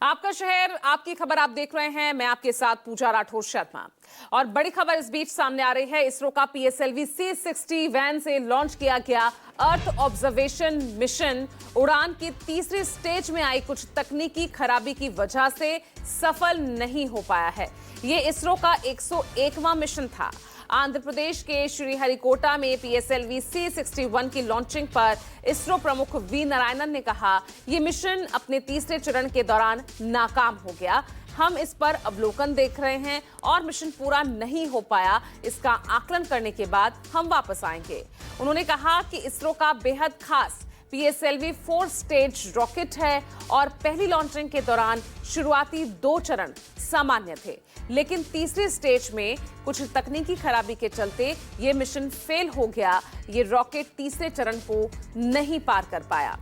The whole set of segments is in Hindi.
आपका शहर, आपकी खबर आप देख रहे हैं। मैं आपके साथ पूजा राठौर शर्मा। और बड़ी खबर इस बीच सामने आ रही है। इसरो का PSLV C-60 वैन से लॉन्च किया गया अर्थ ऑब्जर्वेशन मिशन उड़ान की तीसरी स्टेज में आई कुछ तकनीकी खराबी की वजह से सफल नहीं हो पाया है। ये इसरो का 101वां मिशन था। आंध्र प्रदेश के श्रीहरिकोटा में PSLV C-61 की लॉन्चिंग पर इसरो प्रमुख V नारायणन ने कहा, ये मिशन अपने तीसरे चरण के दौरान नाकाम हो गया। हम इस पर अवलोकन देख रहे हैं और मिशन पूरा नहीं हो पाया। इसका आकलन करने के बाद हम वापस आएंगे। उन्होंने कहा कि इसरो का बेहद खास PSLV 4 स्टेज रॉकेट है और पहली लॉन्चिंग के दौरान शुरुआती 2 चरण सामान्य थे, लेकिन तीसरी स्टेज में कुछ तकनीकी खराबी के चलते ये मिशन फेल हो गया। ये रॉकेट तीसरे चरण को नहीं पार कर पाया।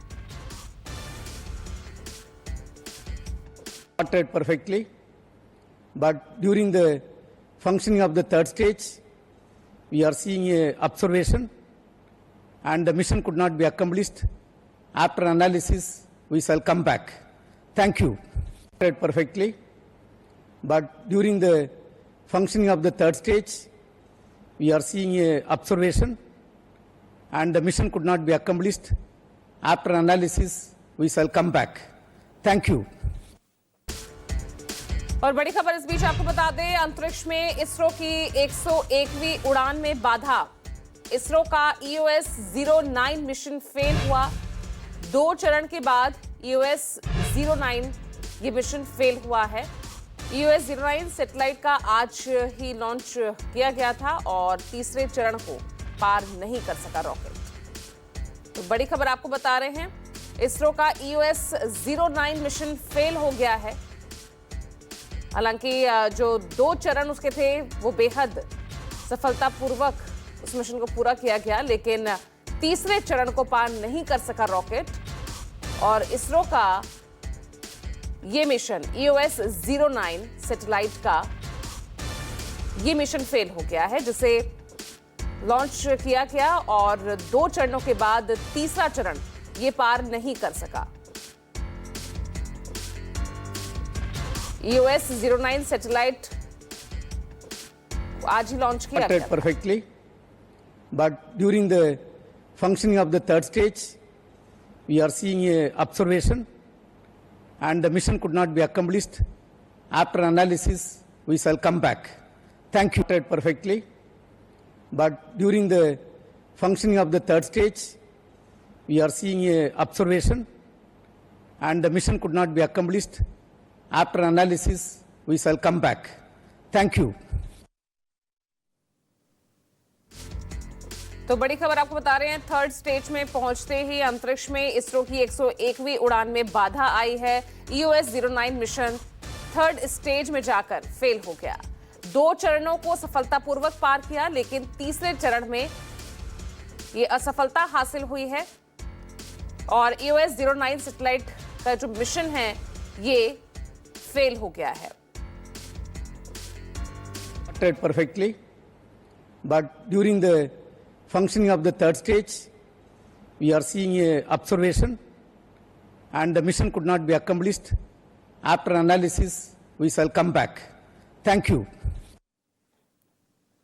Started perfectly, but during the functioning of the third stage, we are seeing a observation, and the mission could not be accomplished. After analysis, we shall come back. Thank you. Started perfectly, but during the functioning of the third stage, we are seeing a observation, and the mission could not be accomplished. After analysis, we shall come back. Thank you. और बड़ी खबर इस बीच आपको बता दें, अंतरिक्ष में इसरो की 101वीं उड़ान में बाधा। इसरो का EOS 09 मिशन फेल हुआ। 2 चरण के बाद EOS 09 ये मिशन फेल हुआ है। EOS 09 सैटेलाइट का आज ही लॉन्च किया गया था और तीसरे चरण को पार नहीं कर सका रॉकेट। तो बड़ी खबर आपको बता रहे हैं, इसरो का EOS 09 मिशन फेल हो गया है। हालांकि जो 2 चरण उसके थे वो बेहद सफलतापूर्वक उस मिशन को पूरा किया गया, लेकिन तीसरे चरण को पार नहीं कर सका रॉकेट और इसरो का ये मिशन EOS 09 सैटेलाइट का ये मिशन फेल हो गया है, जिसे लॉन्च किया गया और 2 चरणों के बाद तीसरा चरण ये पार नहीं कर सका। EOS 09 सैटेलाइट आज ही लॉन्च किया गया perfectly, but during the functioning of the third stage, we are seeing a observation, and the mission could not be accomplished. After analysis, we shall come back. Thank you. Perfectly, but during the functioning of the third stage, we are seeing a observation, and the mission could not be accomplished. After analysis, we shall come back. Thank you. तो बड़ी खबर आपको बता रहे हैं, थर्ड स्टेज में पहुंचते ही अंतरिक्ष में इसरो की 101वीं उड़ान में बाधा आई है। EOS 09 मिशन थर्ड स्टेज में जाकर फेल हो गया। 2 चरणों को सफलतापूर्वक पार किया, लेकिन तीसरे चरण में ये असफलता हासिल हुई है और EOS 09 सैटेलाइट का जो मिशन है ये फेल हो गया है। Started perfectly, but during the functioning of the third stage, we are seeing a observation, and the mission could not be accomplished. After analysis, we shall come back. Thank you.